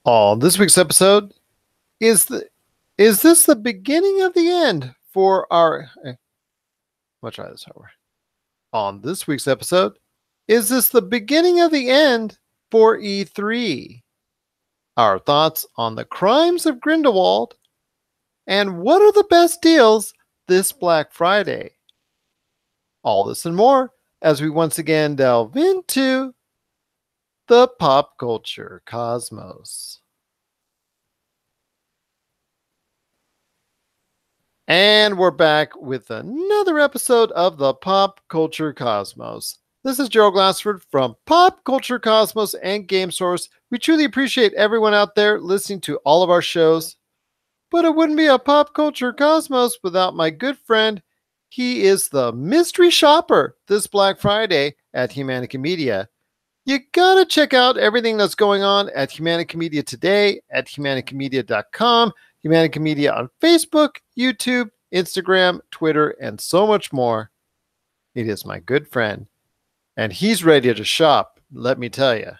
On this week's episode, is the is this the beginning of the end for our? Let's try this over. On this week's episode, is this the beginning of the end for E3? Our thoughts on the crimes of Grindelwald, and what are the best deals this Black Friday? All this and more as we once again delve into the pop culture cosmos. And we're back with another episode of the Pop Culture Cosmos. This is Joe Glassford from Pop Culture Cosmos and Game Source. We truly appreciate everyone out there listening to all of our shows. But it wouldn't be a Pop Culture Cosmos without my good friend. He is the mystery shopper this Black Friday at Humanica Media. You gotta check out everything that's going on at Humanica Media today at humanicamedia.com. Humanica Media on Facebook, YouTube, Instagram, Twitter, and so much more. It is my good friend, and he's ready to shop, let me tell you.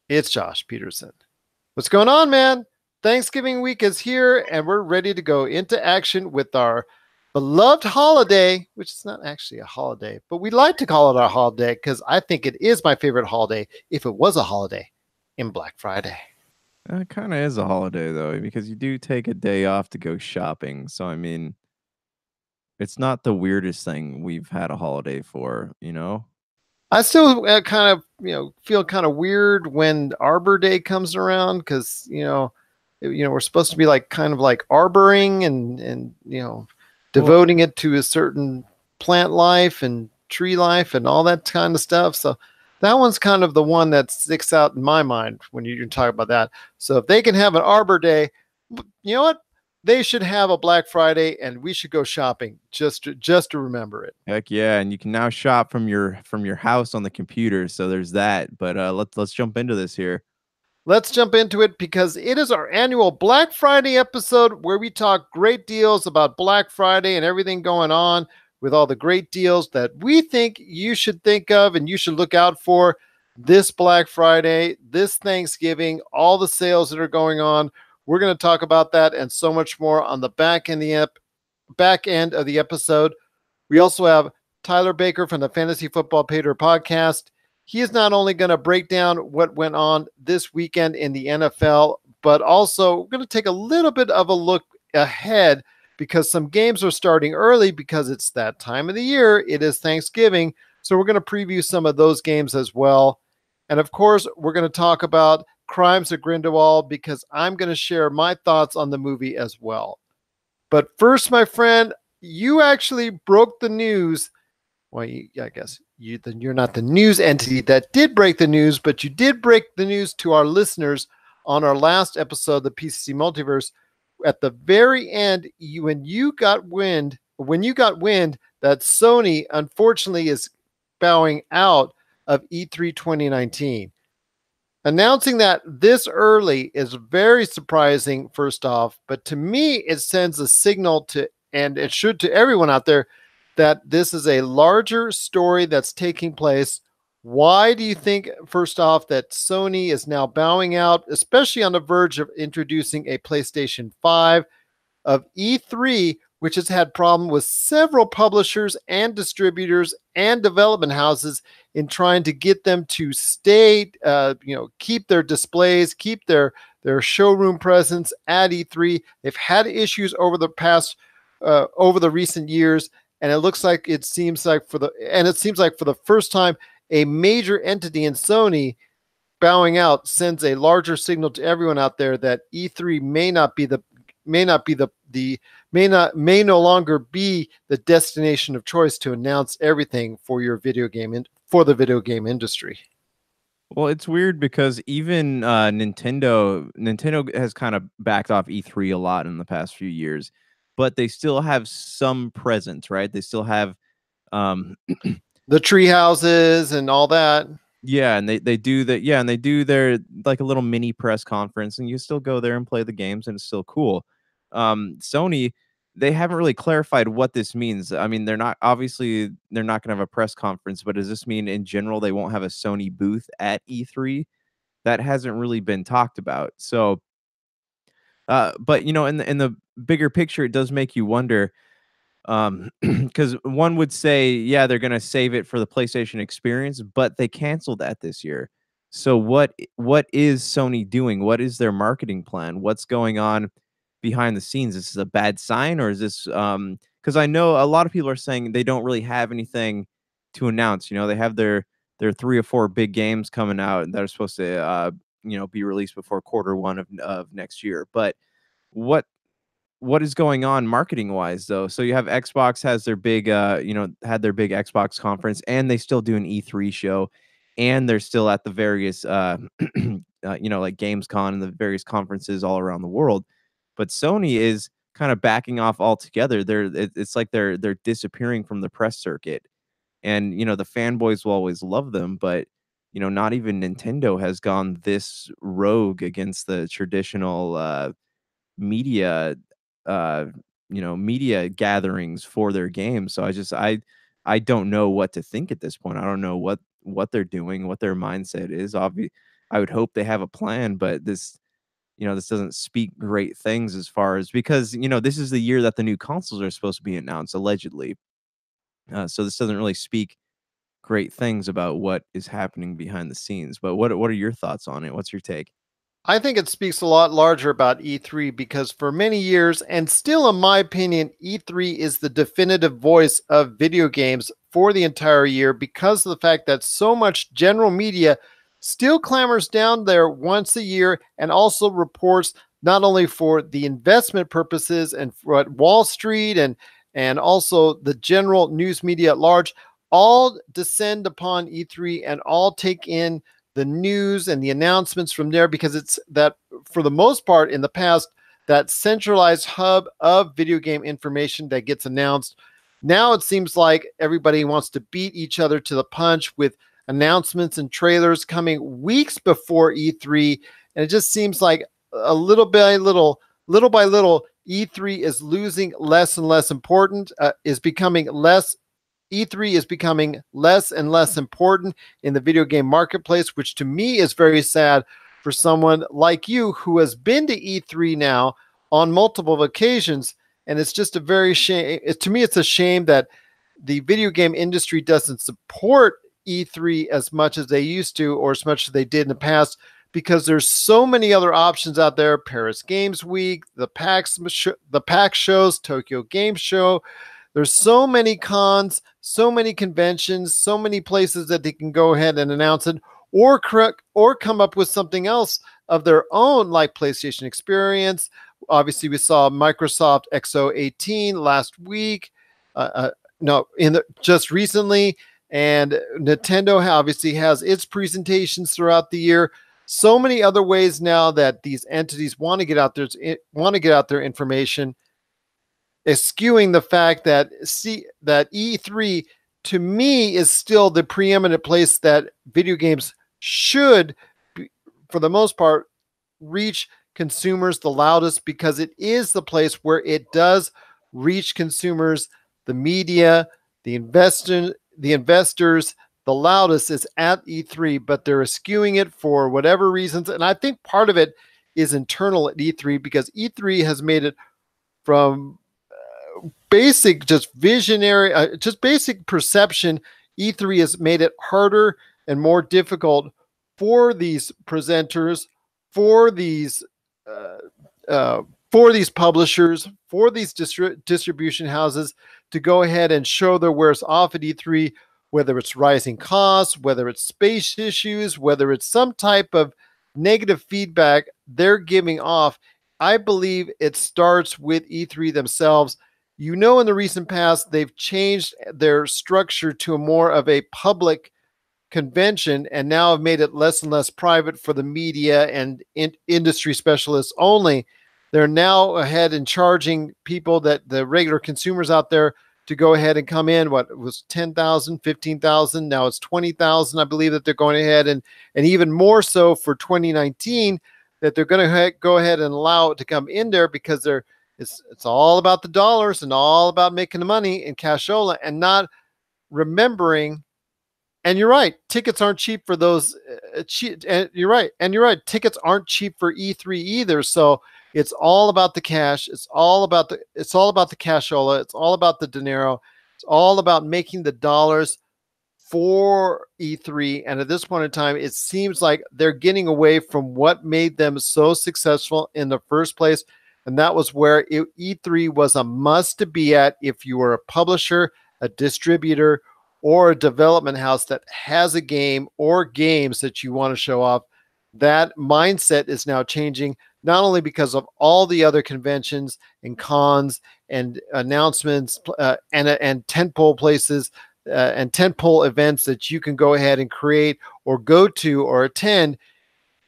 It's Josh Peterson. What's going on, man? Thanksgiving week is here, and we're ready to go into action with our beloved holiday, which is not actually a holiday, but we like to call it our holiday because I think it is my favorite holiday if it was a holiday in Black Friday. It kind of is a holiday, though, because you do take a day off to go shopping. So, I mean, it's not the weirdest thing we've had a holiday for, you know? I still kind of, feel kind of weird when Arbor Day comes around because, we're supposed to be like kind of like arboring and devoting it to a certain plant life and tree life and all that kind of stuff. So that one's kind of the one that sticks out in my mind when you talk about that. So if they can have an Arbor Day, you know what? They should have a Black Friday, and we should go shopping just to remember it. Heck yeah, and you can now shop from your house on the computer. So there's that. But let's jump into this here. Let's jump into it because it is our annual Black Friday episode where we talk great deals about Black Friday and everything going on with all the great deals that we think you should think of and you should look out for this Black Friday, this Thanksgiving, all the sales that are going on. We're going to talk about that and so much more on the back end of the episode. We also have Tyler Baker from the Fantasy Football Pater podcast. He is not only going to break down what went on this weekend in the NFL, but also we're going to take a little bit of a look ahead because some games are starting early because it's that time of the year. It is Thanksgiving. So we're going to preview some of those games as well. And of course, we're going to talk about Crimes of Grindelwald because I'm going to share my thoughts on the movie as well. But first, my friend, you actually broke the news. Well, I guess you're not the news entity that did break the news, but you did break the news to our listeners on our last episode of the PCC Multiverse. At the very end, when you got wind that Sony unfortunately is bowing out of E3 2019. Announcing that this early is very surprising, first off, but to me, it sends a signal to, and it should to everyone out there, that this is a larger story that's taking place. Why do you think, first off, that Sony is now bowing out, especially on the verge of introducing a PlayStation 5 of E3, which has had problem with several publishers and distributors and development houses in trying to get them to stay, keep their displays, keep their showroom presence at E3. They've had issues over the recent years, and it seems like for the first time, a major entity in Sony bowing out sends a larger signal to everyone out there that E3 may no longer be the destination of choice to announce everything for the video game industry. Well, it's weird because even Nintendo has kind of backed off E3 a lot in the past few years, but they still have some presence, right? They still have the tree houses and all that. Yeah, and they do that. Yeah, and they do their like a little mini press conference, and you still go there and play the games, and it's still cool. Sony, they haven't really clarified what this means. I mean, they're not going to have a press conference, but does this mean in general they won't have a Sony booth at E3? that hasn't really been talked about. So, but in the bigger picture, it does make you wonder, because one would say, yeah, they're gonna save it for the PlayStation experience, but they canceled that this year. So what is Sony doing? What is their marketing plan? What's going on behind the scenes? Is this a bad sign, or is this because I know a lot of people are saying they don't really have anything to announce. They have their 3 or 4 big games coming out that are supposed to be released before quarter 1 of next year. But what what is going on marketing wise though? So you have Xbox has their big had their big Xbox conference, and they still do an E3 show, and they're still at the various like Gamescom and the various conferences all around the world. But Sony is kind of backing off altogether. It's like they're disappearing from the press circuit. And the fanboys will always love them, but not even Nintendo has gone this rogue against the traditional media uh media gatherings for their games. So I don't know what to think at this point. I don't know what they're doing, what their mindset is. I would hope they have a plan, but this doesn't speak great things as far as, because this is the year that the new consoles are supposed to be announced allegedly. So this doesn't really speak great things about what is happening behind the scenes. But what are your thoughts on it? What's your take? I think it speaks a lot larger about E3 because for many years, and still in my opinion, E3 is the definitive voice of video games for the entire year because of the fact that so much general media still clamors down there once a year and also reports not only for the investment purposes and for what Wall Street and also the general news media at large all descend upon E3 and all take in the news and the announcements from there because it's that for the most part in the past that centralized hub of video game information that gets announced. Now it seems like everybody wants to beat each other to the punch with announcements and trailers coming weeks before E3, and it just seems like a little by little E3 is losing less and less important, is becoming less E3 is becoming less and less important in the video game marketplace, which to me is very sad for someone like you who has been to E3 now on multiple occasions. And it's just a very shame. To me, it's a shame that the video game industry doesn't support E3 as much as they used to or as much as they did in the past because there's so many other options out there. Paris Games Week, the PAX shows, Tokyo Game Show. There's so many cons, so many conventions, so many places that they can go ahead and announce it or come up with something else of their own, like PlayStation Experience. Obviously, we saw Microsoft XO18 last week. Just recently, and Nintendo obviously has its presentations throughout the year. So many other ways now that these entities want to get out their information, eschewing the fact that E3 to me is still the preeminent place that video games should be, for the most part, reach consumers the loudest because it is the place where it does reach consumers, the media, the investors, the loudest is at E3, but they're eschewing it for whatever reasons. And I think part of it is internal at E3 because E3 has made it from basic, just visionary, just basic perception. E3 has made it harder and more difficult for these presenters, for these publishers, for these distribution houses to go ahead and show their wares off at E3, whether it's rising costs, whether it's space issues, whether it's some type of negative feedback they're giving off. I believe it starts with E3 themselves. In the recent past, they've changed their structure to more of a public convention and now have made it less and less private for the media and industry specialists only. They're now ahead and charging people, that the regular consumers out there, to go ahead and come in. What was 10,000, 15,000? Now it's 20,000. I believe that they're going ahead and even more so for 2019, that they're going to go ahead and allow it to come in there because it's all about the dollars and all about making the money in cashola and not remembering And you're right, tickets aren't cheap for those. And you're right, tickets aren't cheap for E3 either. So it's all about the cash. It's all about the cashola. It's all about the dinero. It's all about making the dollars for E3. And at this point in time, it seems like they're getting away from what made them so successful in the first place. And that was where E3 was a must to be at if you were a publisher, a distributor, or a development house that has a game or games that you want to show off. That mindset is now changing, not only because of all the other conventions and cons and announcements and tentpole places and tentpole events that you can go ahead and create or go to or attend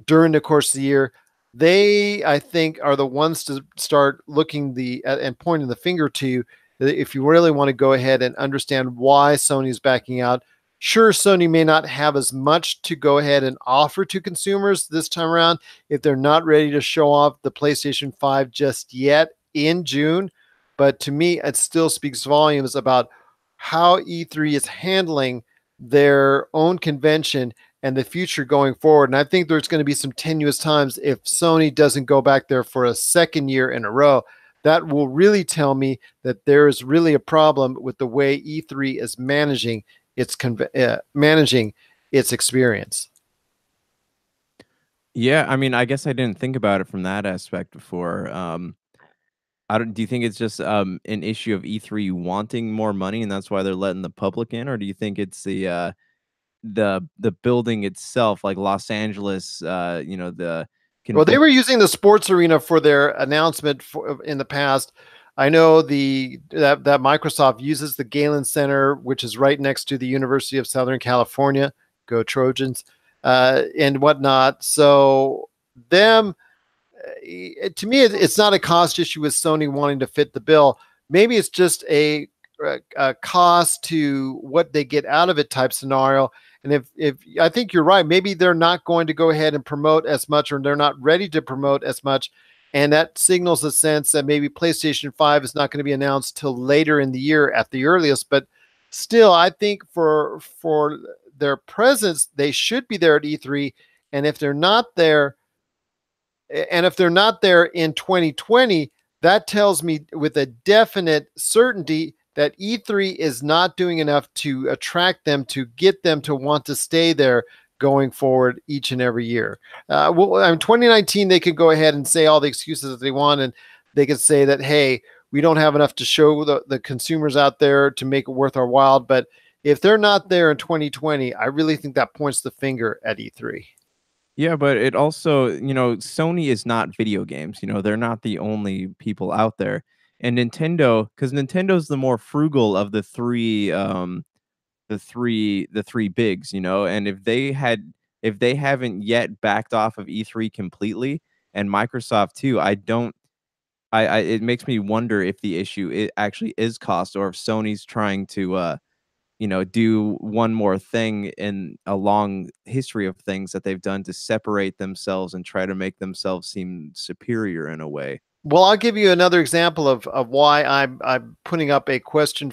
during the course of the year. They, I think, are the ones to start looking and pointing the finger to if you really want to go ahead and understand why Sony's backing out. Sure, Sony may not have as much to go ahead and offer to consumers this time around if they're not ready to show off the PlayStation 5 just yet in June. But to me, it still speaks volumes about how E3 is handling their own convention and the future going forward. And I think there's going to be some tenuous times if Sony doesn't go back there for a second year in a row. That will really tell me that there is really a problem with the way E3 is managing its experience. Yeah, I mean, I guess I didn't think about it from that aspect before. I don't. Do you think it's just an issue of E3 wanting more money, and that's why they're letting the public in, or do you think it's the building itself, like Los Angeles? The Well, they were using the sports arena for their announcement in the past. I know that Microsoft uses the Galen Center, which is right next to the University of Southern California. Go Trojans, and whatnot. So them, to me, it's not a cost issue with Sony wanting to fit the bill. Maybe it's just a cost to what they get out of it type scenario. And if I think you're right, maybe they're not going to go ahead and promote as much, or they're not ready to promote as much. And that signals a sense that maybe PlayStation 5 is not going to be announced till later in the year at the earliest. But still, I think for their presence, they should be there at E3. And if they're not there, in 2020, that tells me with a definite certainty that E3 is not doing enough to attract them, to get them to want to stay there going forward each and every year. In 2019, they could go ahead and say all the excuses that they want, and they could say that, hey, we don't have enough to show the consumers out there to make it worth our while. But if they're not there in 2020, I really think that points the finger at E3. Yeah, but it also, Sony is not video games. They're not the only people out there. And Nintendo, because Nintendo's the more frugal of the three, the three bigs, and if they haven't yet backed off of E3 completely, and Microsoft too, it makes me wonder if the issue it actually is cost, or if Sony's trying to do one more thing in a long history of things that they've done to separate themselves and try to make themselves seem superior in a way. Well, I'll give you another example of why I'm putting up a question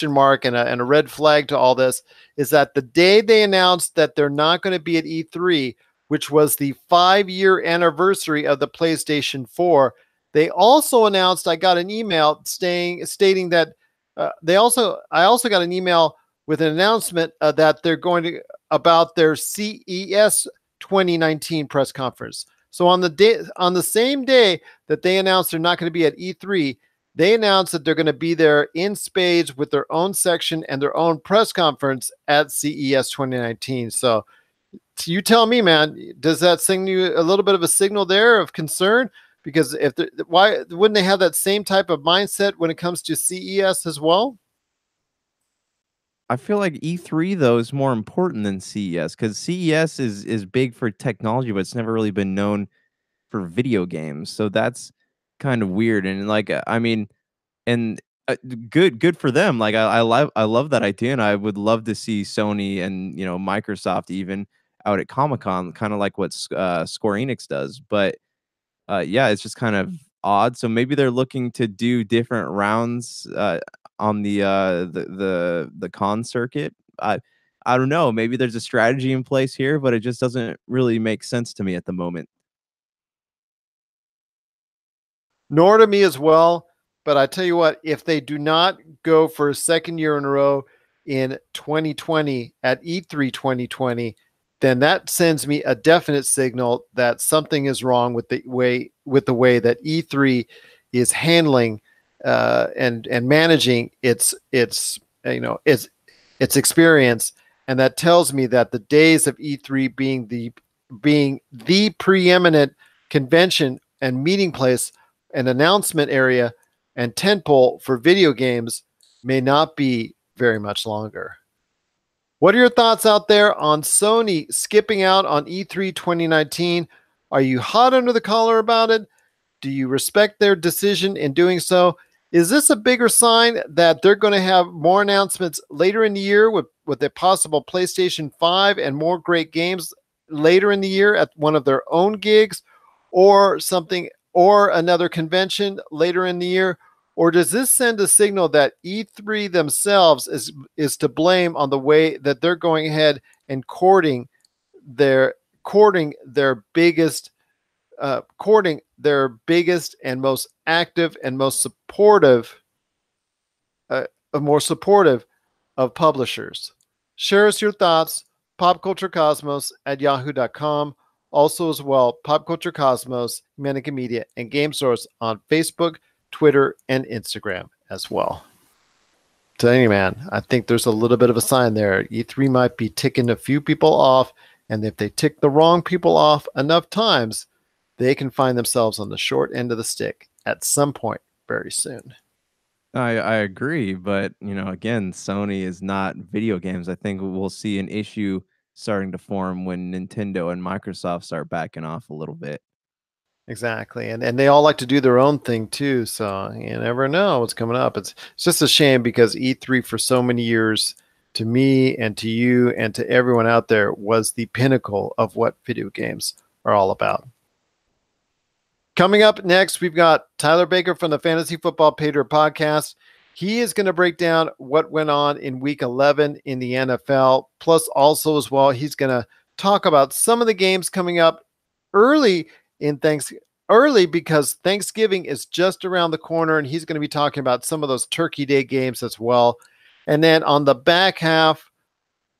mark and a red flag to all this. Is that the day they announced that they're not going to be at E3, which was the 5-year anniversary of the PlayStation 4, they also announced, I got an email stating that I also got an email with an announcement that they're going to about their CES 2019 press conference. So on the same day that they announced they're not going to be at E3, they announced that they're going to be there in spades with their own section and their own press conference at CES 2019. So you tell me, man, does that send you a little bit of a signal there of concern? Because why wouldn't they have that same type of mindset when it comes to CES as well? I feel like E3 though is more important than CES, because CES is big for technology, but it's never really been known for video games. So that's kind of weird. And like, I mean, and good for them. Like I love that idea, and I would love to see Sony and Microsoft even out at Comic-Con, kind of like what Square Enix does. But yeah, it's just kind of odd. So maybe they're looking to do different rounds on the con circuit. I don't know. Maybe there's a strategy in place here, but it just doesn't really make sense to me at the moment. Nor to me as well. But I tell you what, if they do not go for a second year in a row in 2020 at E3 2020, then that sends me a definite signal that something is wrong with the way that E3 is handling and managing its experience, and that tells me that the days of E3 being the preeminent convention and meeting place, an announcement area, and tentpole for video games may not be very much longer. What are your thoughts out there on Sony skipping out on E3 2019? Are you hot under the collar about it? Do you respect their decision in doing so? Is this a bigger sign that they're going to have more announcements later in the year with a possible PlayStation 5 and more great games later in the year at one of their own gigs, or something, or another convention later in the year? Or does this send a signal that E3 themselves is to blame on the way that they're going ahead and their courting their biggest and most active and most more supportive of publishers? Share us your thoughts, popculturecosmos at yahoo.com. Also, as well, Pop Culture Cosmos, Humanica Media, and Game Source on Facebook, Twitter, and Instagram as well. Tell you, man, I think there's a little bit of a sign there. E3 might be ticking a few people off, and if they tick the wrong people off enough times, they can find themselves on the short end of the stick at some point very soon. I agree, but again, Sony is not video games. I think we'll see an issue starting to form when Nintendo and Microsoft start backing off a little bit. Exactly. And they all like to do their own thing too. So you never know what's coming up. It's just a shame because E3 for so many years, to me and to you and to everyone out there, was the pinnacle of what video games are all about. Coming up next, we've got Tyler Baker from the Fantasy Football Patriot podcast. He is going to break down what went on in week 11 in the NFL. Plus, also as well, he's going to talk about some of the games coming up early because Thanksgiving is just around the corner, and he's going to be talking about some of those Turkey Day games as well. And then on the back half,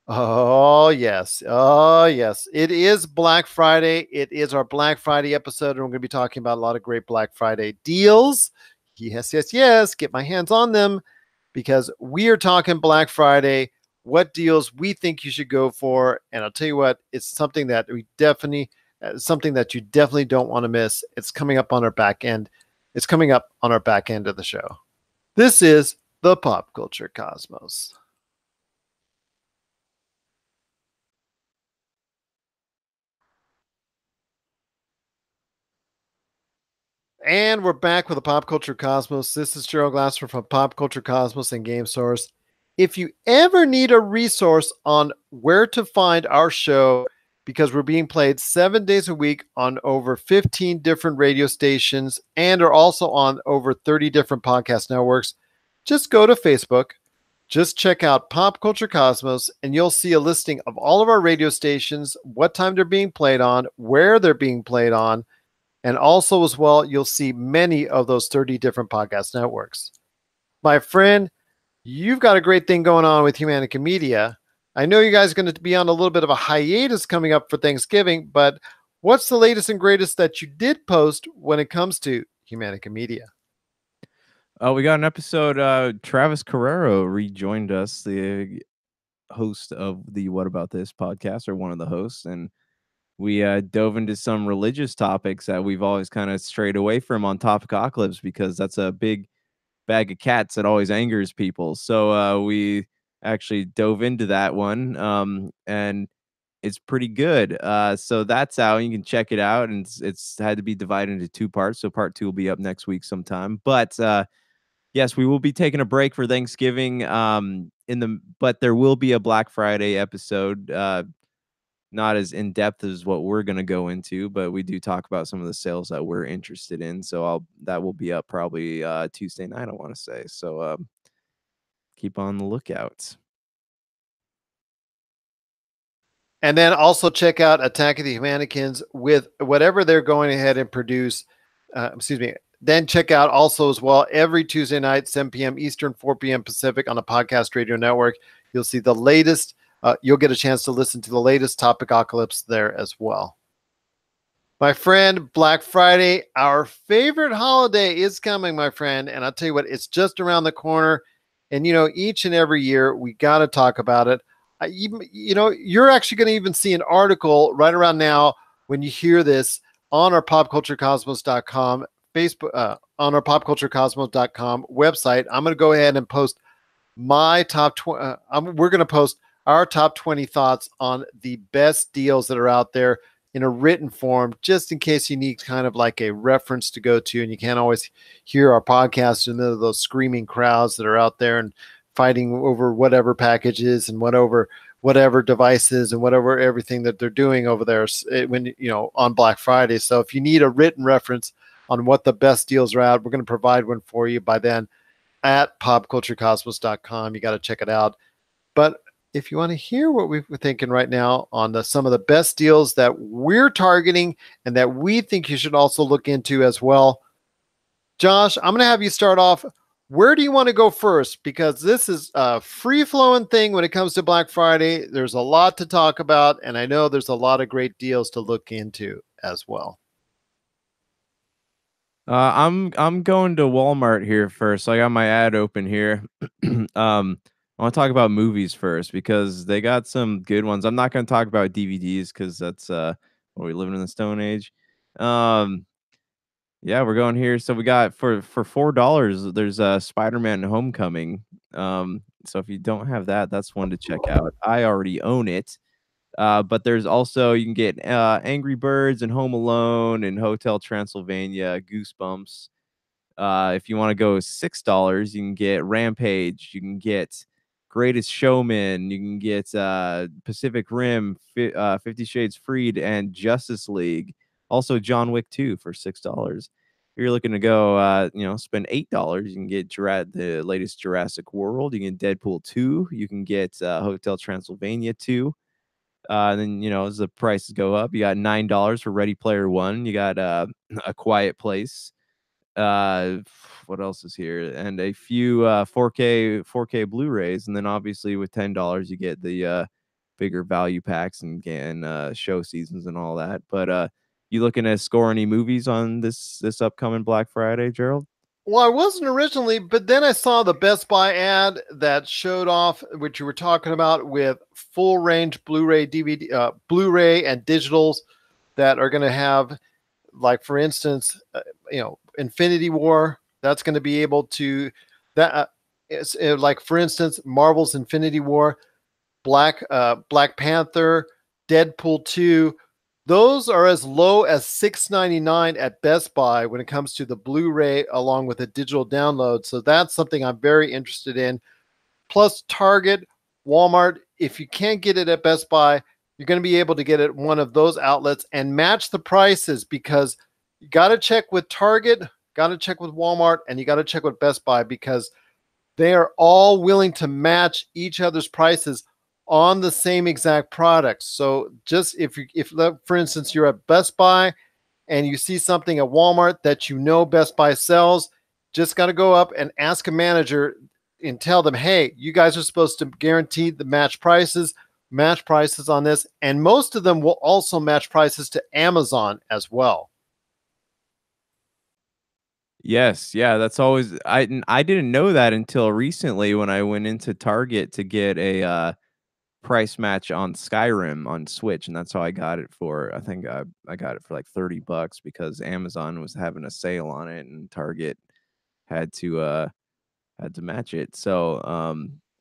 oh yes, it is Black Friday. It is our Black Friday episode, and we're going to be talking about a lot of great Black Friday deals. Yes, get my hands on them, because we are talking Black Friday, what deals we think you should go for. And I'll tell you what, it's something that you definitely don't want to miss. It's coming up on our back end. It's coming up on our back end of the show. This is the Pop Culture Cosmos. And we're back with the Pop Culture Cosmos. This is Gerald Glasser from Pop Culture Cosmos and Game Source. If you ever need a resource on where to find our show, because we're being played 7 days a week on over 15 different radio stations and are also on over 30 different podcast networks, just go to Facebook, just check out Pop Culture Cosmos, and you'll see a listing of all of our radio stations, what time they're being played on, where they're being played on, and also as well, you'll see many of those 30 different podcast networks. My friend, you've got a great thing going on with Humanica Media. I know you guys are going to be on a little bit of a hiatus coming up for Thanksgiving, but what's the latest and greatest that you did post when it comes to Humanica Media? We got an episode. Travis Carrero rejoined us, the host of the What About This podcast, or one of the hosts, and we dove into some religious topics that we've always kind of strayed away from on Topicocalypse, because that's a big bag of cats that always angers people. So we actually dove into that one, and it's pretty good. So that's out. You can check it out, and it's had to be divided into 2 parts. So part 2 will be up next week sometime. But yes, we will be taking a break for Thanksgiving. But there will be a Black Friday episode. Not as in depth as what we're going to go into, but we do talk about some of the sales that we're interested in. So that will be up probably Tuesday night, I want to say. So keep on the lookout. And then also check out Attack of the Humanikins with whatever they're going ahead and produce. Excuse me. Then check out also as well every Tuesday night, 7 p.m. Eastern, 4 p.m. Pacific on the Podcast Radio Network. You'll see the latest. You'll get a chance to listen to the latest Topicocalypse there as well. My friend, Black Friday, our favorite holiday is coming, my friend. And I'll tell you what, it's just around the corner. And, each and every year we got to talk about it. You're actually going to even see an article right around now when you hear this on our popculturecosmos.com Facebook, on our popculturecosmos.com website. I'm going to go ahead and post my top 20. We're going to post our top 20 thoughts on the best deals that are out there in a written form, just in case you need kind of like a reference to go to, and you can't always hear our podcast in those screaming crowds that are out there and fighting over whatever packages and whatever devices and whatever everything that they're doing over there when on Black Friday. So if you need a written reference on what the best deals are at, we're going to provide one for you by then at popculturecosmos.com. You got to check it out. But if you want to hear what we're thinking right now on some of the best deals that we're targeting and that we think you should also look into as well, Josh, I'm going to have you start off. Where do you want to go first? Because this is a free-flowing thing when it comes to Black Friday. There's a lot to talk about, and I know there's a lot of great deals to look into as well. I'm going to Walmart here first. So I got my ad open here. I want to talk about movies first because they got some good ones. I'm not going to talk about DVDs because that's we living in the Stone Age. Yeah, we're going here. So we got for $4, there's Spider-Man Homecoming. So if you don't have that, that's one to check out. I already own it. But there's also, you can get Angry Birds and Home Alone and Hotel Transylvania, Goosebumps. If you want to go $6, you can get Rampage. You can get Greatest Showman. You can get Pacific Rim, 50 Shades Freed, and Justice League. Also, John Wick 2 for $6. If you're looking to go, spend $8, you can get the latest Jurassic World. You can get Deadpool 2. You can get Hotel Transylvania 2. And then, as the prices go up, you got $9 for Ready Player One. You got A Quiet Place. What else is here? And a few 4K Blu-rays. And then obviously with $10, you get the bigger value packs and show seasons and all that. But you looking to score any movies on this upcoming Black Friday, Gerald? Well, I wasn't originally, but then I saw the Best Buy ad that showed off, which you were talking about, with full range Blu-ray, DVD, Blu-ray and digitals that are going to have, like, for instance, Infinity War. That's going to be able to like, for instance, Marvel's Infinity War, Black Panther, Deadpool 2. Those are as low as $6.99 at Best Buy when it comes to the Blu-ray along with a digital download. So that's something I'm very interested in. Plus Target, Walmart. If you can't get it at Best Buy, you're going to be able to get it at one of those outlets and match the prices, because you got to check with Target, got to check with Walmart, and you got to check with Best Buy, because they are all willing to match each other's prices on the same exact products. So just if for instance, you're at Best Buy and you see something at Walmart that Best Buy sells, just got to go up and ask a manager and tell them, hey, you guys are supposed to guarantee the match prices on this. And most of them will also match prices to Amazon as well. Yes, yeah, that's always I didn't know that until recently when I went into Target to get a price match on Skyrim on Switch, and that's how I got it for. I think I got it for like $30 because Amazon was having a sale on it, and Target had to match it. So,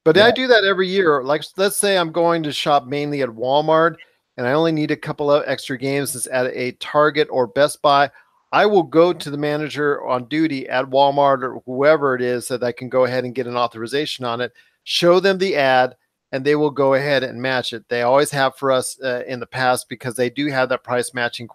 but yeah. I do that every year. Like, let's say I'm going to shop mainly at Walmart, and I only need a couple of extra games that's at a Target or Best Buy. I will go to the manager on duty at Walmart or whoever it is that I can go ahead and get an authorization on it, show them the ad, and they will go ahead and match it. They always have for us in the past, because they do have that price matching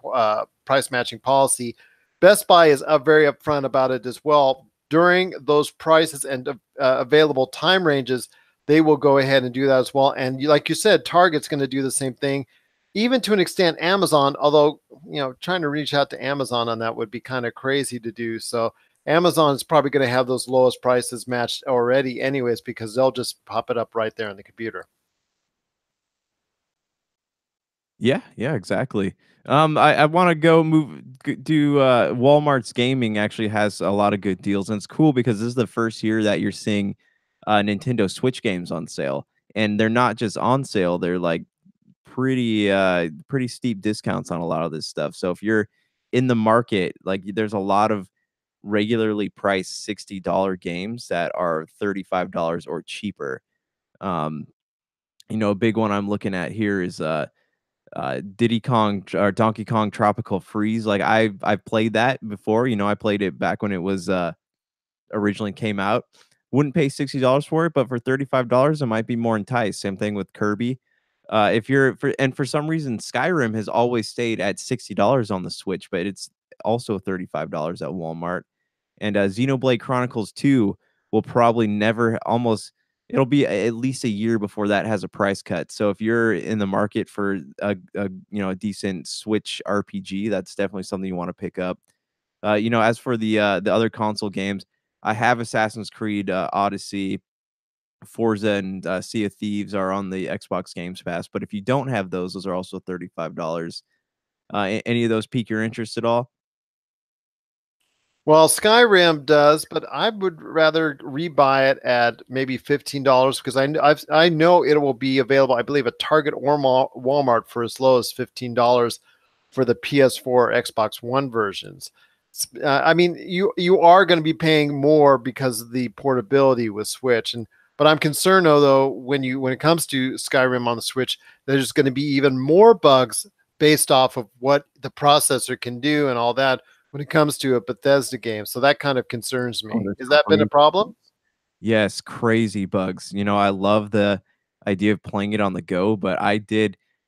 policy. Best Buy is very upfront about it as well. During those prices and available time ranges, they will go ahead and do that as well. And like you said, Target's going to do the same thing, even to an extent Amazon, although, trying to reach out to Amazon on that would be kind of crazy to do. So Amazon is probably going to have those lowest prices matched already anyways, because they'll just pop it up right there on the computer. Yeah, yeah, exactly. I want to go do Walmart's gaming actually has a lot of good deals, and it's cool because this is the first year that you're seeing Nintendo Switch games on sale, and they're not just on sale; they're like pretty steep discounts on a lot of this stuff. So if you're in the market, like there's a lot of regularly priced $60 games that are $35 or cheaper. Um, a big one I'm looking at here is Diddy Kong or Donkey Kong Tropical Freeze. Like I've played that before. I played it back when it was originally came out. Wouldn't pay $60 for it, but for $35, I might be more enticed. Same thing with Kirby. If you're for some reason Skyrim has always stayed at $60 on the Switch, but it's also $35 at Walmart. And Xenoblade Chronicles 2 will probably never almost it'll be at least a year before that has a price cut. So if you're in the market for a decent Switch RPG, that's definitely something you want to pick up. As for the other console games, I have Assassin's Creed Odyssey, Forza, and Sea of Thieves are on the Xbox Games Pass. But if you don't have those are also $35. Any of those pique your interest at all? Well, Skyrim does, but I would rather rebuy it at maybe $15 because I know it will be available, I believe, at Target or Walmart for as low as $15 for the PS4 Xbox One versions. I mean, you are going to be paying more because of the portability with Switch, but I'm concerned though when it comes to Skyrim on the Switch, there's going to be even more bugs based off of what the processor can do and all that when it comes to a Bethesda game. So that kind of concerns me. Oh, Has that been a problem? Yes, crazy bugs. I love the idea of playing it on the go, but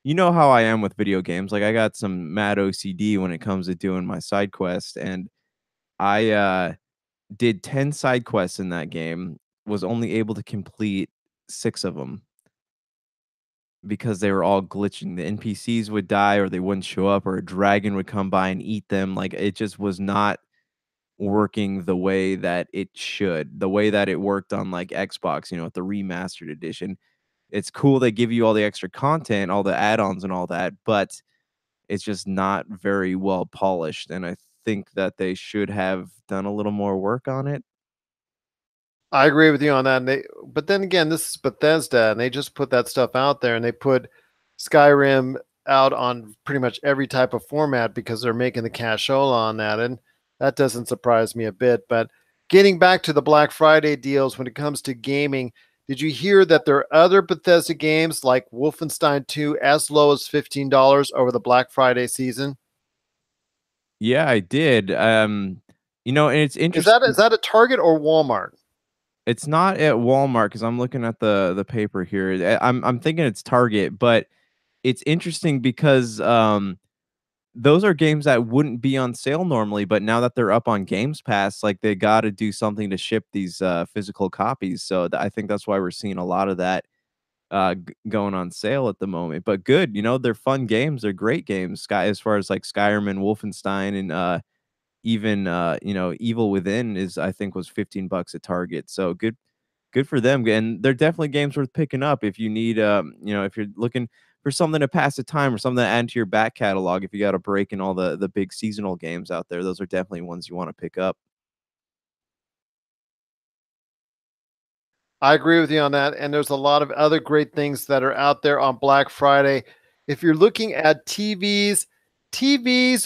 you know how I am with video games. Like I got some mad OCD when it comes to doing my side quest, and I did 10 side quests in that game, was only able to complete 6 of them because they were all glitching. The NPCs would die or they wouldn't show up or a dragon would come by and eat them. Like it just was not working the way that it should, the way that it worked on like Xbox, with the remastered edition. It's cool they give you all the extra content, all the add-ons and all that, but it's just not very well polished. And I think that they should have done a little more work on it. I agree with you on that. But then again, this is Bethesda, and they just put that stuff out there, and they put Skyrim out on pretty much every type of format because they're making the cashola on that, and that doesn't surprise me a bit. But getting back to the Black Friday deals when it comes to gaming, did you hear that there are other Bethesda games like Wolfenstein 2 as low as $15 over the Black Friday season? Yeah, I did. And it's Is interesting. that a Target or Walmart? It's not at Walmart because I'm looking at the paper here. I'm thinking it's Target, but it's interesting because those are games that wouldn't be on sale normally, but now that they're up on Games Pass, like they got to do something to ship these physical copies. So I think that's why we're seeing a lot of that going on sale at the moment. But good, they're fun games. They're great games. As far as like Skyrim and Wolfenstein and even Evil Within is I think was $15 at Target. So good for them. And they're definitely games worth picking up if you need if you're looking for something to pass the time or something to add to your back catalog. If you got a break in all the big seasonal games out there, those are definitely ones you want to pick up. I agree with you on that. And there's a lot of other great things that are out there on Black Friday. If you're looking at TVs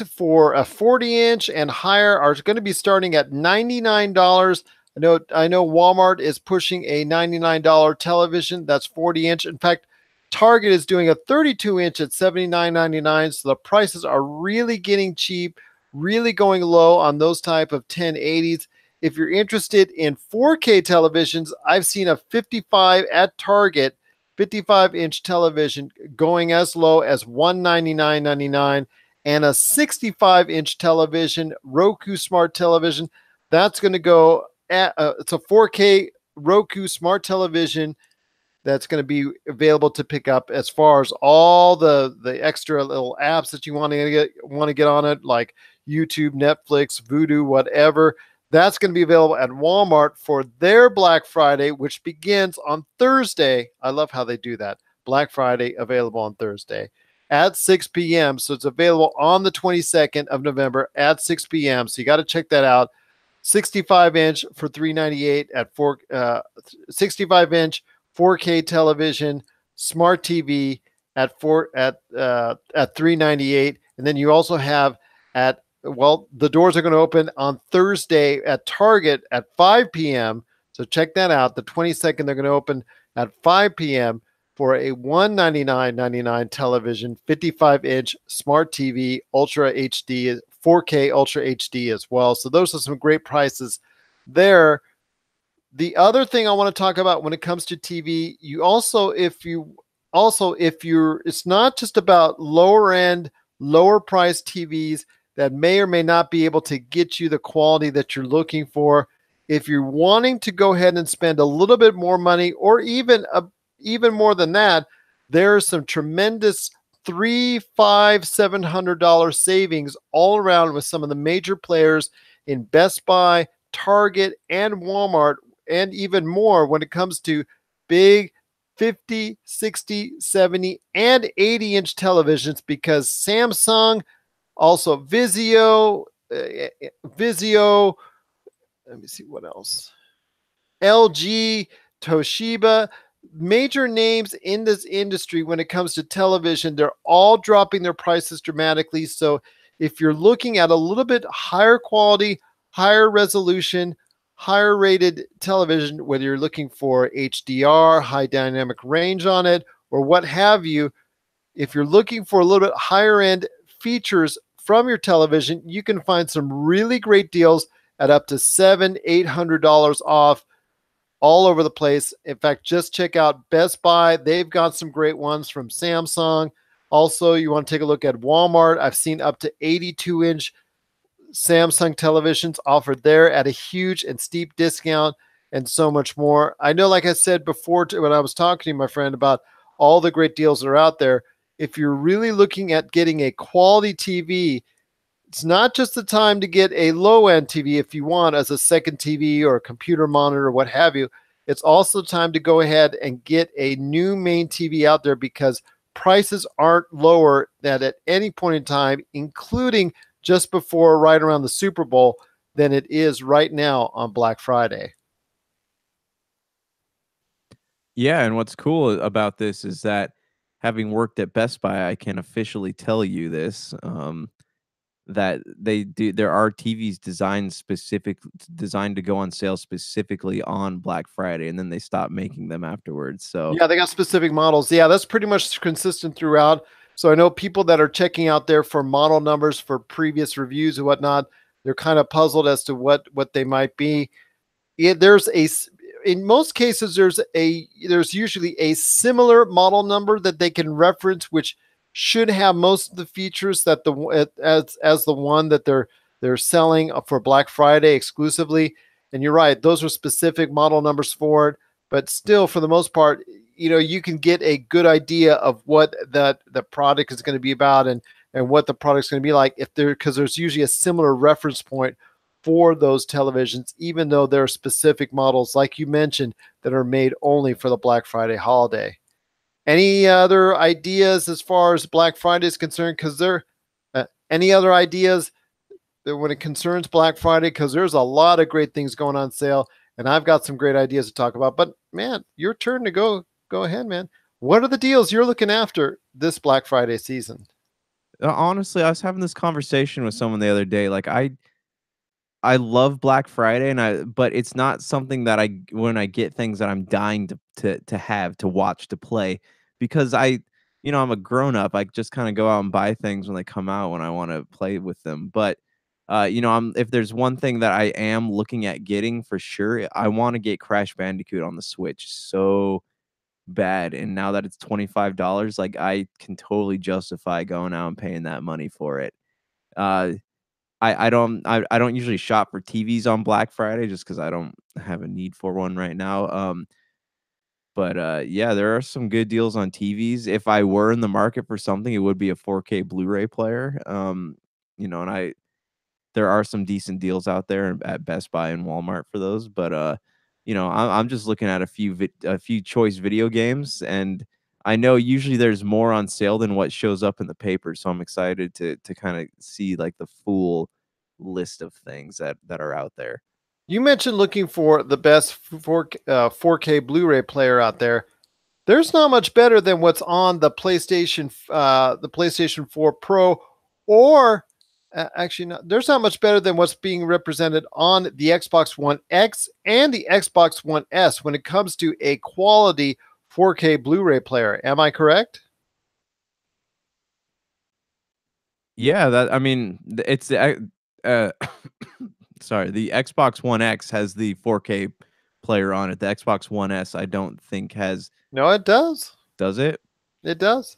for a 40-inch and higher are going to be starting at $99. I know Walmart is pushing a $99 television that's 40-inch. In fact, Target is doing a 32-inch at $79.99. So the prices are really getting cheap, really going low on those type of 1080s. If you're interested in 4K televisions, I've seen a 55 at Target, 55-inch television going as low as $199.99, and a 65-inch television, Roku smart television, that's going to go at it's a 4K Roku smart television that's going to be available to pick up, as far as all the extra little apps that you want to get on it, like YouTube, Netflix, Vudu, whatever. That's going to be available at Walmart for their Black Friday, which begins on Thursday. I love how they do that. Black Friday available on Thursday at 6 p.m. So it's available on the 22nd of November at 6 p.m. So you got to check that out. 65 inch for $398 at 65 inch 4K television, smart TV at $398, and then you also have the doors are going to open on Thursday at Target at 5 p.m. So check that out. The 22nd, they're going to open at 5 p.m. for a $199.99 television, 55-inch smart TV, Ultra HD, 4K Ultra HD as well. So those are some great prices there. The other thing I want to talk about when it comes to TV, it's not just about lower end, lower price TVs that may or may not be able to get you the quality that you're looking for. If you're wanting to go ahead and spend a little bit more money, or even more than that, there's some tremendous $300, $500, $700 savings all around with some of the major players in Best Buy, Target, and Walmart, and even more when it comes to big 50, 60, 70, and 80-inch televisions, because Samsung, also Vizio, let me see what else. LG, Toshiba, major names in this industry when it comes to television, they're all dropping their prices dramatically. So if you're looking at a little bit higher quality, higher resolution, higher rated television, whether you're looking for HDR, high dynamic range on it, or what have you, if you're looking for a little bit higher end features from your television, you can find some really great deals at up to $700, $800 off all over the place. In fact, just check out Best Buy. They've got some great ones from Samsung. Also, you want to take a look at Walmart. I've seen up to 82-inch Samsung televisions offered there at a huge and steep discount, and so much more. I know, like I said before, when I was talking to my friend about all the great deals that are out there, if you're really looking at getting a quality TV, it's not just the time to get a low-end TV if you want as a second TV or a computer monitor or what have you. It's also time to go ahead and get a new main TV out there, because prices aren't lower than at any point in time, including just before, right around the Super Bowl, than it is right now on Black Friday. Yeah, and what's cool about this is that, having worked at Best Buy, I can officially tell you this, that there are TVs designed to go on sale specifically on Black Friday, and then they stop making them afterwards. So Yeah, they got specific models. Yeah, that's pretty much consistent throughout. So I know people that are checking out there for model numbers for previous reviews and whatnot, they're kind of puzzled as to what they might be. In most cases, there's usually a similar model number that they can reference, which should have most of the features that as the one that they're selling for Black Friday exclusively. And you're right, those are specific model numbers for it. But still, for the most part, you can get a good idea of what the product is going to be about, and what the product's going to be like, because there's usually a similar reference point for those televisions, even though there are specific models, like you mentioned, that are made only for the Black Friday holiday. Any other ideas as far as Black Friday is concerned? Because any other ideas that when it concerns Black Friday? Because there's a lot of great things going on sale, and I've got some great ideas to talk about. But man, your turn to go ahead, man. What are the deals you're looking after this Black Friday season? honestly, I was having this conversation with someone the other day. Like, I love Black Friday, but it's not something that when I get things that I'm dying to have, to watch, to play, because I'm a grown up. I just kind of go out and buy things when they come out when I want to play with them. But if there's one thing that I am looking at getting for sure, I want to get Crash Bandicoot on the Switch so bad. And now that it's $25, like, I can totally justify going out and paying that money for it. Uh, I don't usually shop for TVs on Black Friday, just because I don't have a need for one right now. But yeah, there are some good deals on TVs. If I were in the market for something, it would be a 4K Blu-ray player. And there are some decent deals out there at Best Buy and Walmart for those. But I'm just looking at a few choice video games, and I know usually there's more on sale than what shows up in the paper. So I'm excited to kind of see like the full list of things that are out there. You mentioned looking for the best 4K Blu-ray player out there. There's not much better than what's on the PlayStation 4 Pro, or actually, not, there's not much better than what's being represented on the Xbox One X and the Xbox One S when it comes to a quality 4K Blu-ray player. Am I correct? Yeah, it's sorry, the Xbox One X has the 4K player on it. The Xbox One S, I don't think has. No, it does. Does it? It does.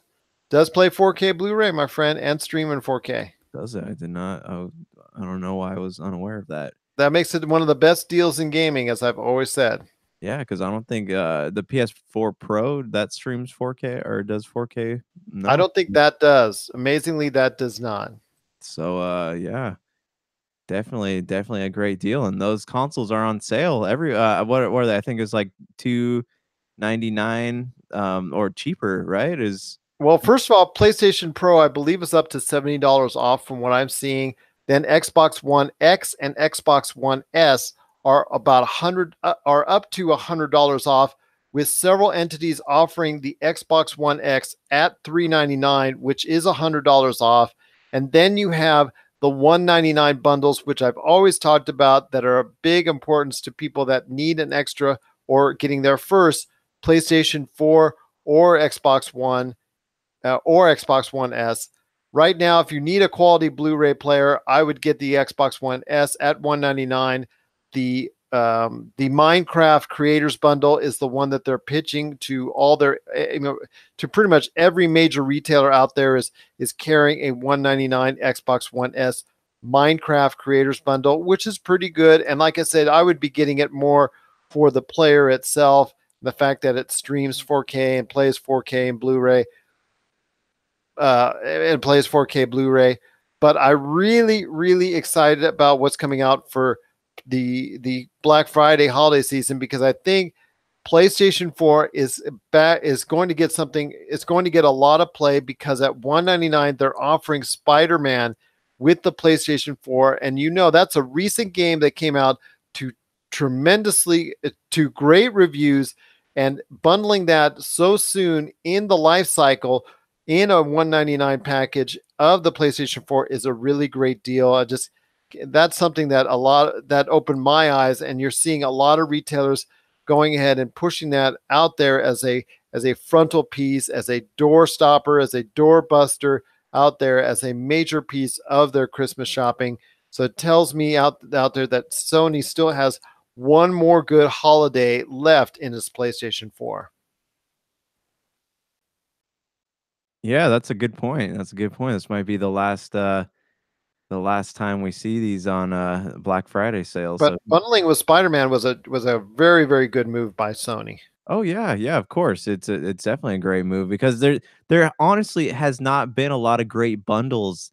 Does play 4K Blu-ray, my friend, and stream in 4K. Does it? I did not. Oh, I don't know why I was unaware of that. That makes it one of the best deals in gaming, as I've always said. Yeah, because I don't think the PS4 Pro that streams 4K or does 4K. No. I don't think that does. Amazingly, that does not. So yeah, definitely a great deal. And those consoles are on sale every what are they? I think it's like $299 or cheaper, right? Well, first of all, PlayStation Pro, I believe, is up to $70 off from what I'm seeing. Then Xbox One X and Xbox One S are about are up to $100 off, with several entities offering the Xbox One X at $399, which is $100 off. And then you have the $199 bundles, which I've always talked about, that are of big importance to people that need an extra or getting their first PlayStation 4 or Xbox One or Xbox One S. Right now, if you need a quality Blu-ray player, I would get the Xbox One S at $199. The Minecraft Creators Bundle is the one that they're pitching to all their, to pretty much every major retailer out there is carrying a $199 Xbox One S Minecraft Creators Bundle, which is pretty good. And like I said, I would be getting it more for the player itself, the fact that it streams 4K and plays 4K and Blu-ray. And plays 4K Blu-ray, but I really excited about what's coming out for the Black Friday holiday season, because I think PlayStation 4 is going to get something. It's going to get a lot of play because at $199 they're offering Spider-Man with the PlayStation 4, and that's a recent game that came out to great reviews, and bundling that so soon in the life cycle in a $199 package of the PlayStation 4 is a really great deal. That's something that that opened my eyes, and you're seeing a lot of retailers going ahead and pushing that out there as a frontal piece, as a door stopper, as a door buster out there, as a major piece of their Christmas shopping. So it tells me out there that Sony still has one more good holiday left in his PlayStation 4. Yeah, that's a good point. This might be the last time we see these on Black Friday sales. But bundling with Spider-Man was a very, very good move by Sony. Oh yeah, of course. It's definitely a great move, because there honestly has not been a lot of great bundles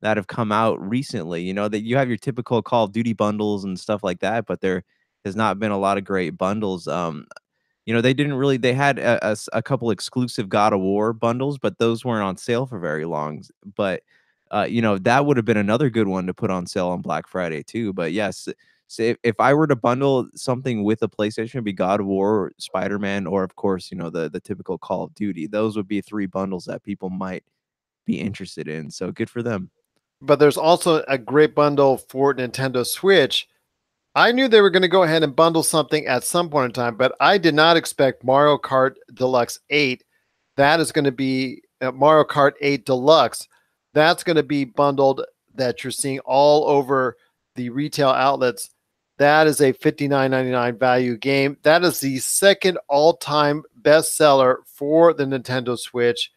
that have come out recently. That you have your typical Call of Duty bundles and stuff like that, but there has not been a lot of great bundles. They had a couple exclusive God of War bundles, but those weren't on sale for very long. But that would have been another good one to put on sale on Black Friday too. But yes, so if I were to bundle something with a PlayStation, it'd be God of War, Spider-Man, or of course, the typical Call of Duty. Those would be 3 bundles that people might be interested in. So good for them. But there's also a great bundle for Nintendo Switch. I knew they were going to go ahead and bundle something at some point in time, but I did not expect Mario Kart Deluxe 8. That is going to be Mario Kart 8 Deluxe. That's going to be bundled, that you're seeing all over the retail outlets. That is a $59.99 value game. That is the second all-time bestseller for the Nintendo Switch.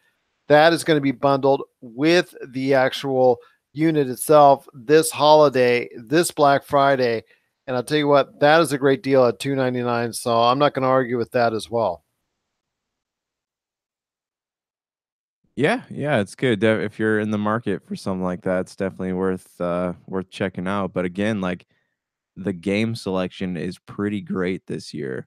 That is going to be bundled with the actual unit itself this holiday, this Black Friday. And I'll tell you what, that is a great deal at $299. So I'm not going to argue with that as well. Yeah, yeah, it's good. If you're in the market for something like that, it's definitely worth checking out. But again, like the game selection is pretty great this year.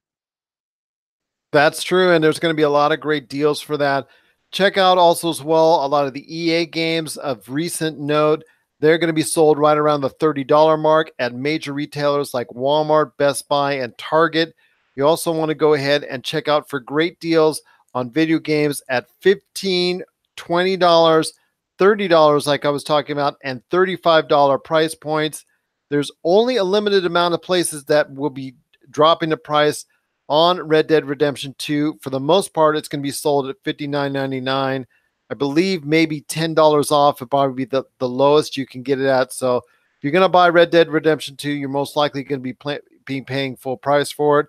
That's true, and there's going to be a lot of great deals for that. Check out also as well a lot of the EA games of recent note. They're going to be sold right around the $30 mark at major retailers like Walmart, Best Buy, and Target. You also want to go ahead and check out for great deals on video games at 15, $20, $30 like I was talking about, and $35 price points. There's only a limited amount of places that will be dropping the price on Red Dead Redemption 2. For the most part, it's going to be sold at $59.99. I believe maybe $10 off would probably be the lowest you can get it at. So if you're going to buy Red Dead Redemption 2, you're most likely going to be paying full price for it.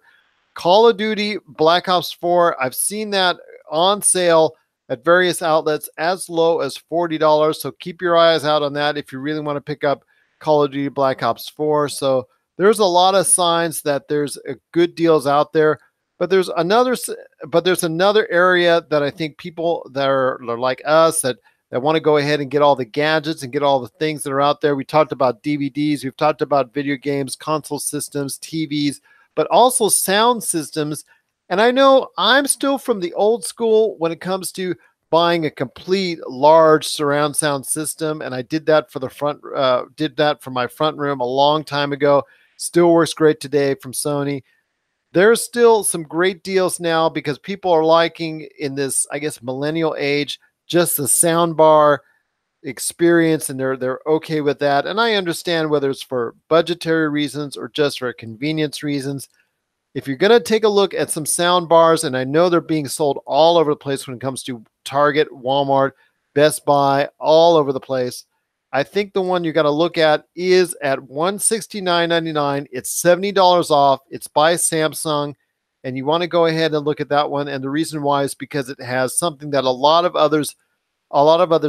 Call of Duty Black Ops 4, I've seen that on sale at various outlets as low as $40. So keep your eyes out on that if you really want to pick up Call of Duty Black Ops 4. So there's a lot of signs that there's good deals out there, but there's another area that I think people that are like us that want to go ahead and get all the gadgets and get all the things that are out there. We talked about DVDs, we've talked about video games, console systems, TVs, but also sound systems. And I know I'm still from the old school when it comes to buying a complete large surround sound system, and I did that for my front room a long time ago. Still works great today from Sony. There's still some great deals now because people are liking in this, I guess, millennial age, just the sound bar experience, and they're okay with that. And I understand whether it's for budgetary reasons or just for convenience reasons. If you're going to take a look at some sound bars, and I know they're being sold all over the place when it comes to Target, Walmart, Best Buy, all over the place. I think the one you got to look at is at $169.99. It's $70 off. It's by Samsung, and you want to go ahead and look at that one. And the reason why is because it has something that a lot of other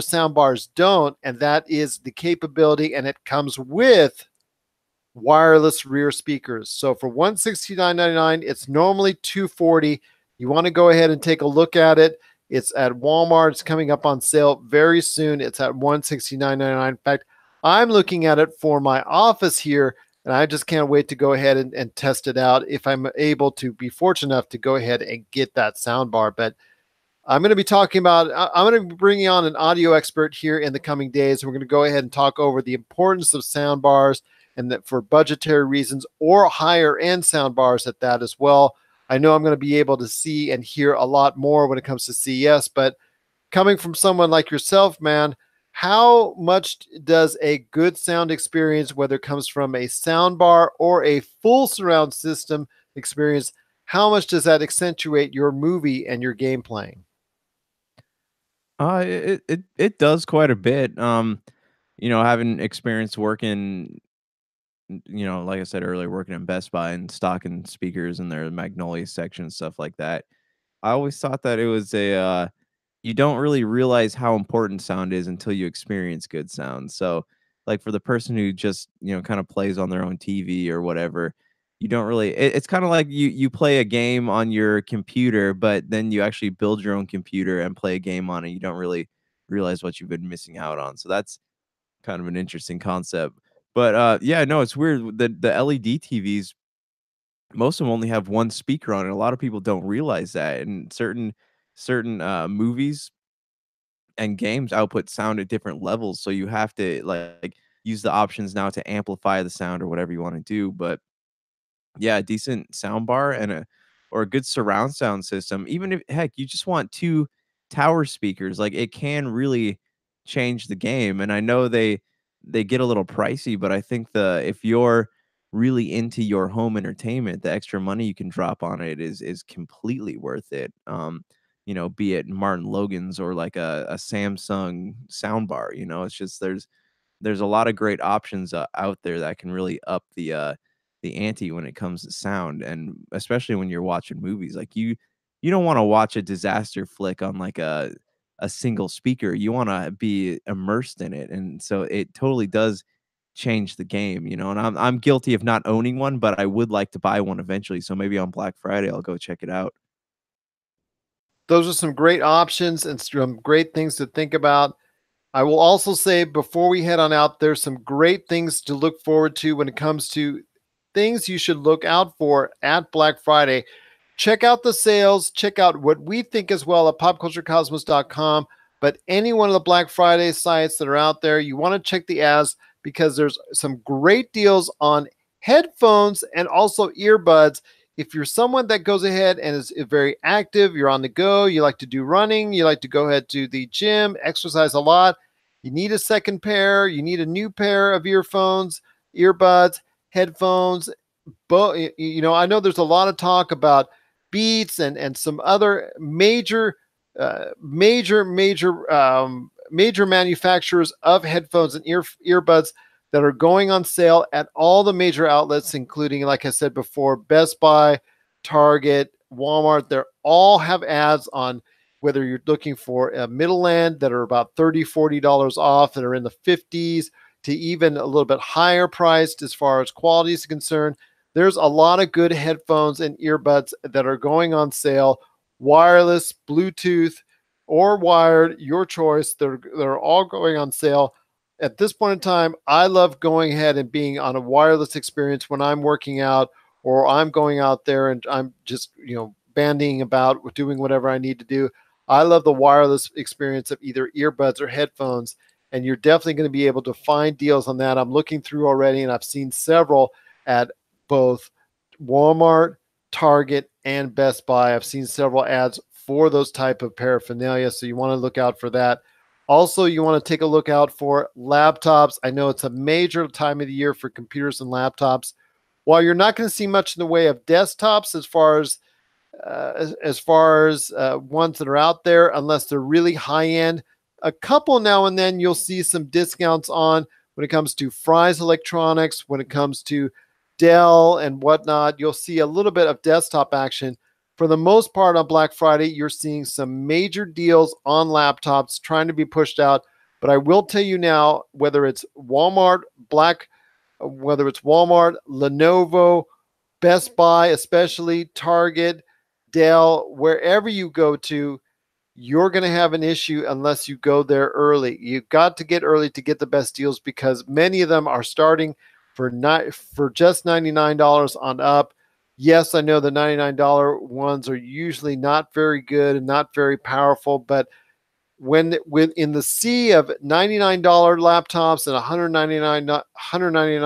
sound bars don't, and that is the capability, and it comes with wireless rear speakers. So for $169.99, it's normally $240. You want to go ahead and take a look at it. It's at Walmart. It's coming up on sale very soon. It's at $169.99. In fact, I'm looking at it for my office here, and I just can't wait to go ahead and test it out if I'm able to be fortunate enough to go ahead and get that sound bar. But I'm going to be talking about, I'm going to be bringing on an audio expert here in the coming days. We're going to go ahead and talk over the importance of sound bars and that for budgetary reasons or higher end sound bars at that as well. I know I'm going to be able to see and hear a lot more when it comes to CES, but coming from someone like yourself, man, how much does a good sound experience, whether it comes from a sound bar or a full surround system experience, how much does that accentuate your movie and your game playing? It does quite a bit. Having experience working, like I said earlier, working in Best Buy and stocking speakers in their Magnolia section and stuff like that. I always thought that it was you don't really realize how important sound is until you experience good sound. So, like for the person who just kind of plays on their own TV or whatever, you don't really. It's kind of like you play a game on your computer, but then you actually build your own computer and play a game on it. You don't really realize what you've been missing out on. So that's kind of an interesting concept. But yeah, no, it's weird. The LED TVs, most of them only have one speaker on it. A lot of people don't realize that. And certain movies and games output sound at different levels, so you have to like use the options now to amplify the sound or whatever you want to do. But yeah, a decent sound bar and a good surround sound system. Even if heck, you just want two tower speakers, like it can really change the game. And I know they get a little pricey, but I think the if you're really into your home entertainment, the extra money you can drop on it is completely worth it. Be it Martin Logan's or like a Samsung soundbar, it's just there's a lot of great options out there that can really up the ante when it comes to sound, and especially when you're watching movies. Like you don't want to watch a disaster flick on like a single speaker. You want to be immersed in it, and so it totally does change the game. And I'm guilty of not owning one, but I would like to buy one eventually. So maybe on Black Friday I'll go check it out. Those are some great options and some great things to think about. I will also say before we head on out, there's some great things to look forward to when it comes to things you should look out for at Black Friday. Check out the sales, check out what we think as well at popculturecosmos.com. But any one of the Black Friday sites that are out there, you want to check the ads because there's some great deals on headphones and also earbuds. If you're someone that goes ahead and is very active, you're on the go, you like to do running, you like to go ahead to the gym, exercise a lot, you need a second pair, you need a new pair of earphones, earbuds, headphones. I know there's a lot of talk about Beats and some other major major manufacturers of headphones and earbuds that are going on sale at all the major outlets, including, like I said before, Best Buy, Target, Walmart. They all have ads on whether you're looking for a middle end that are about $30, $40 off, that are in the 50s to even a little bit higher priced as far as quality is concerned. There's a lot of good headphones and earbuds that are going on sale, wireless, Bluetooth, or wired, your choice. They're all going on sale. At this point in time, I love going ahead and being on a wireless experience when I'm working out or I'm going out there and I'm just, bandying about doing whatever I need to do. I love the wireless experience of either earbuds or headphones, and you're definitely going to be able to find deals on that. I'm looking through already, and I've seen several at both Walmart, Target, and Best Buy. I've seen several ads for those type of paraphernalia, so you want to look out for that. Also, you want to take a look out for laptops. I know it's a major time of the year for computers and laptops. While you're not going to see much in the way of desktops as far as ones that are out there, unless they're really high end, a couple now and then you'll see some discounts on when it comes to Fry's Electronics, when it comes to Dell and whatnot. You'll see a little bit of desktop action. For the most part on Black Friday, you're seeing some major deals on laptops trying to be pushed out. But I will tell you now, whether it's Walmart, Lenovo, Best Buy, especially Target, Dell, wherever you go to, you're going to have an issue unless you go there early. You've got to get early to get the best deals because many of them are starting for just $99 on up. Yes, I know the $99 ones are usually not very good and not very powerful, but when in the sea of $99 laptops and $199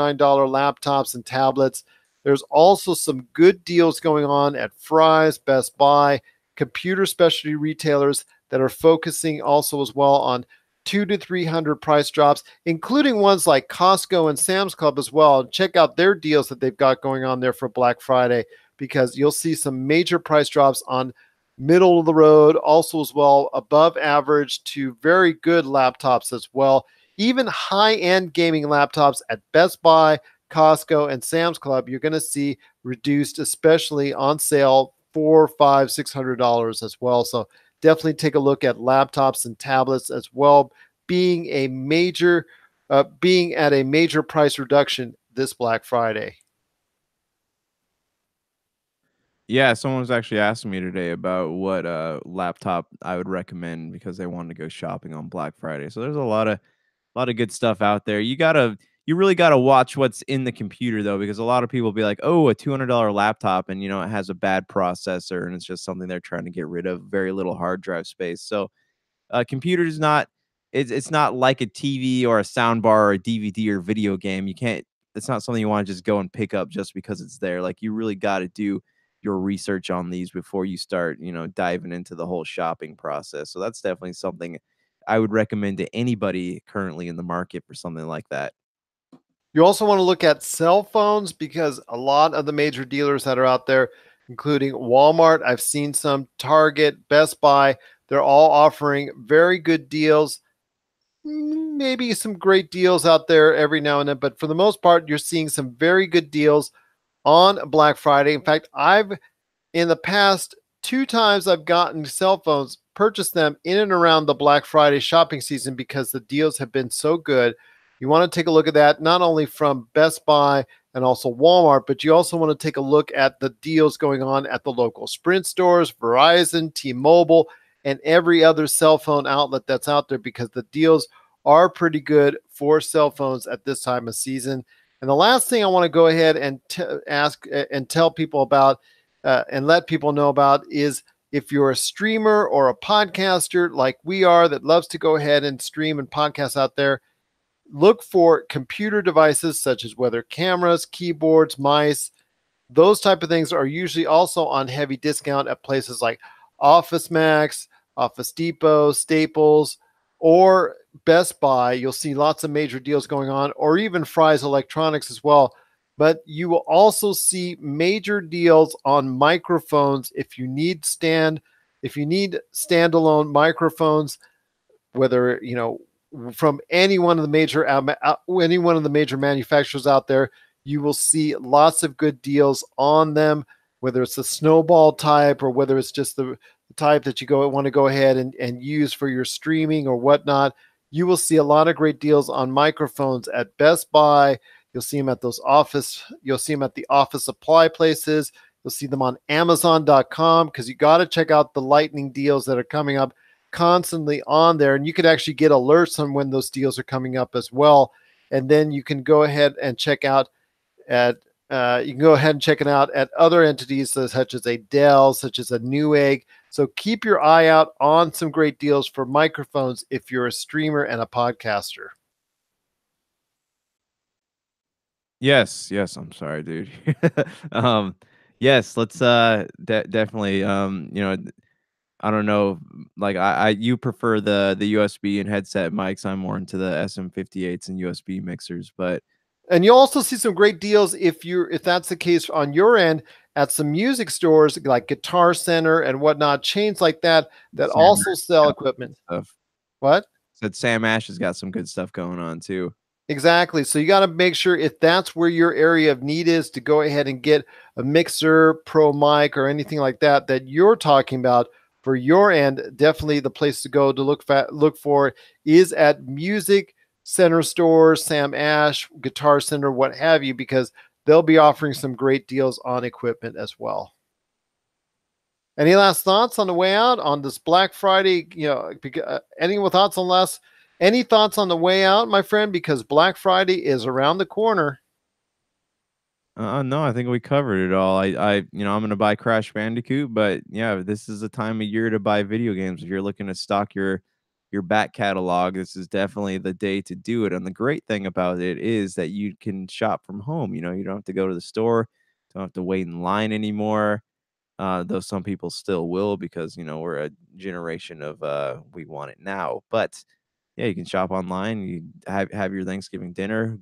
laptops and tablets, there's also some good deals going on at Fry's, Best Buy, computer specialty retailers that are focusing also as well on 200 to 300 price drops, including ones like Costco and Sam's Club as well. Check out their deals that they've got going on there for Black Friday, because you'll see some major price drops on middle of the road, also as well above average to very good laptops as well. Even high-end gaming laptops at Best Buy, Costco, and Sam's Club, you're going to see reduced, especially on sale, $400, $500, $600 as well. So definitely take a look at laptops and tablets as well, being at a major price reduction this Black Friday. Yeah, someone was actually asking me today about what laptop I would recommend because they wanted to go shopping on Black Friday. So there's a lot of good stuff out there. You really gotta watch what's in the computer though, because a lot of people be like, oh, a $200 laptop, and it has a bad processor, and it's just something they're trying to get rid of. Very little hard drive space. So computer is not. It's not like a TV or a sound bar or a DVD or video game. You can't. It's not something you want to just go and pick up just because it's there. Like, you really got to do your research on these before you start, diving into the whole shopping process. So that's definitely something I would recommend to anybody currently in the market for something like that. You also want to look at cell phones, because a lot of the major dealers that are out there, including Walmart, I've seen some, Target, Best Buy, they're all offering very good deals. Maybe some great deals out there every now and then, but for the most part, you're seeing some very good deals on Black Friday. In fact, in the past 2 times I've gotten cell phones, purchased them in and around the Black Friday shopping season because the deals have been so good. You want to take a look at that, not only from Best Buy and also Walmart. But you also want to take a look at the deals going on at the local Sprint stores, Verizon, T-Mobile, and every other cell phone outlet that's out there, because the deals are pretty good for cell phones at this time of season. And the last thing I want to go ahead and ask and tell people about and let people know about is, if you're a streamer or a podcaster like we are that loves to go ahead and stream and podcast out there, look for computer devices such as whether cameras, keyboards, mice. Those type of things are usually also on heavy discount at places like Office Max, Office Depot, Staples, or Best Buy. You'll see lots of major deals going on, or even Fry's Electronics as well. But you will also see major deals on microphones if you need standalone microphones, whether from any one of the major manufacturers out there. You will see lots of good deals on them, whether it's the snowball type or whether it's just the type that you want to go ahead and use for your streaming or whatnot. You will see a lot of great deals on microphones at Best Buy. You'll see them at you'll see them at the office supply places. You'll see them on Amazon.com, because you got to check out the lightning deals that are coming up constantly on there. And you can actually get alerts on when those deals are coming up as well. And then you can go ahead and check out at check it out at other entities such as a Dell, such as a Newegg. So keep your eye out on some great deals for microphones if you're a streamer and a podcaster. Yes, I'm sorry, dude. Yes, let's definitely I don't know, like you prefer the USB and headset mics. I'm more into the SM58s and USB mixers, but and you'll also see some great deals if that's the case on your end at some music stores like Guitar Center and whatnot, chains like that also sell equipment. Stuff. What? Said Sam Ash has got some good stuff going on too. Exactly. So you got to make sure, if that's where your area of need is, to go ahead and get a mixer, pro mic, or anything like that you're talking about for your end. Definitely the place to go to look for is at music center stores, Sam Ash, Guitar Center, what have you, because they'll be offering some great deals on equipment as well. Any last thoughts on the way out on this Black Friday? Any thoughts on the way out, my friend? Because Black Friday is around the corner. No, I think we covered it all. I'm going to buy Crash Bandicoot, but yeah, this is a time of year to buy video games. If you're looking to stock your back catalog, this is definitely the day to do it. And the great thing about it is that you can shop from home. You don't have to go to the store, don't have to wait in line anymore. Though some people still will, because we're a generation of we want it now. But yeah, you can shop online. You have your Thanksgiving dinner,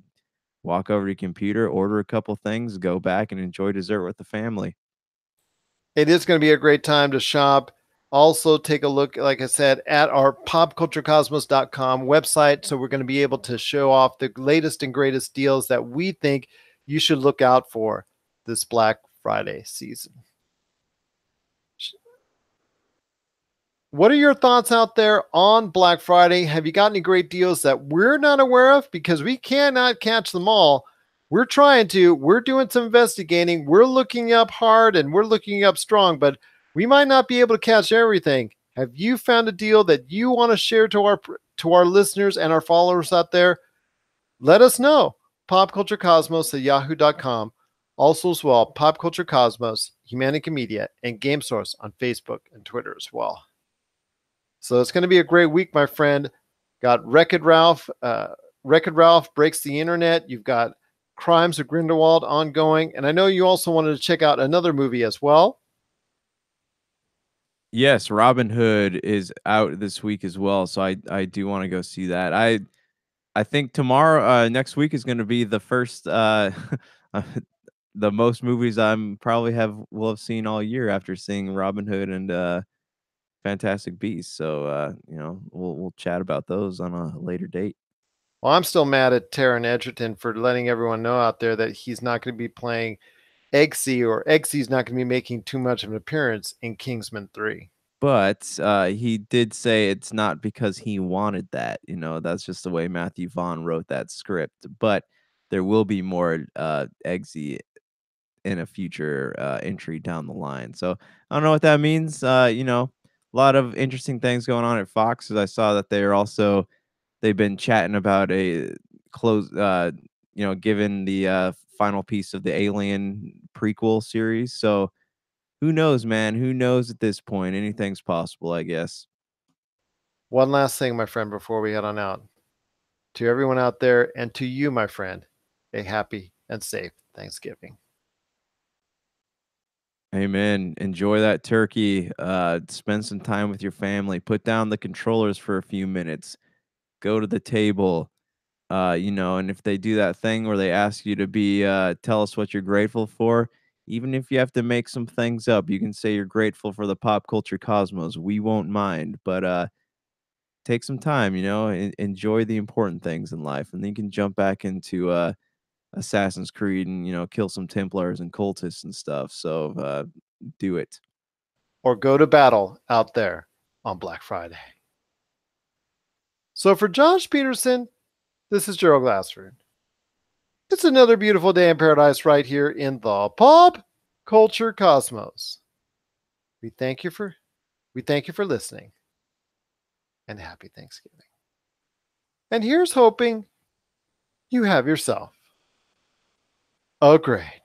walk over to your computer, order a couple things, go back and enjoy dessert with the family. It is going to be a great time to shop. Also, take a look, like I said, at our popculturecosmos.com website. So we're going to be able to show off the latest and greatest deals that we think you should look out for this Black Friday season. What are your thoughts out there on Black Friday? Have you got any great deals that we're not aware of? Because we cannot catch them all. We're trying to. We're doing some investigating. We're looking up hard and we're looking up strong, but we might not be able to catch everything. Have you found a deal that you want to share to our listeners and our followers out there? Let us know. popculturecosmos@yahoo.com. Also as well, Pop Culture Cosmos, Humanica Media, and Game Source on Facebook and Twitter as well. So it's going to be a great week, my friend. Got Wreck-It Ralph. Wreck-It Ralph Breaks the Internet. You've got Crimes of Grindelwald ongoing. And I know you also wanted to check out another movie as well. Yes, Robin Hood is out this week as well. So I do want to go see that. I think tomorrow, next week is going to be the first, the most movies will have seen all year after seeing Robin Hood and Fantastic Beasts. So we'll chat about those on a later date. Well, I'm still mad at Taron Egerton for letting everyone know out there that he's not going to be playing Eggsy, or Eggsy's not going to be making too much of an appearance in Kingsman 3. But he did say it's not because he wanted that. That's just the way Matthew Vaughn wrote that script. But there will be more Eggsy in a future entry down the line. So I don't know what that means. You know, a lot of interesting things going on at Fox. As I saw that they've been chatting about a close, you know, given the final piece of the Alien prequel series. So who knows, man? Who knows at this point? Anything's possible, I guess. One last thing, my friend, before we head on out. To everyone out there and to you, my friend, a happy and safe Thanksgiving. Amen. Enjoy that turkey. Spend some time with your family. Put down the controllers for a few minutes. Go to the table. You know, and if they do that thing where they ask you to be tell us what you're grateful for, even if you have to make some things up, you can say you're grateful for the pop culture cosmos. We won't mind, but take some time, you know, enjoy the important things in life, and then you can jump back into Assassin's Creed and, you know, kill some Templars and cultists and stuff. So do it. Or go to battle out there on Black Friday. So for Josh Peterson, this is Gerald Glassford. It's another beautiful day in paradise right here in the pop culture cosmos. We thank you for listening, and happy Thanksgiving. And here's hoping you have yourself a great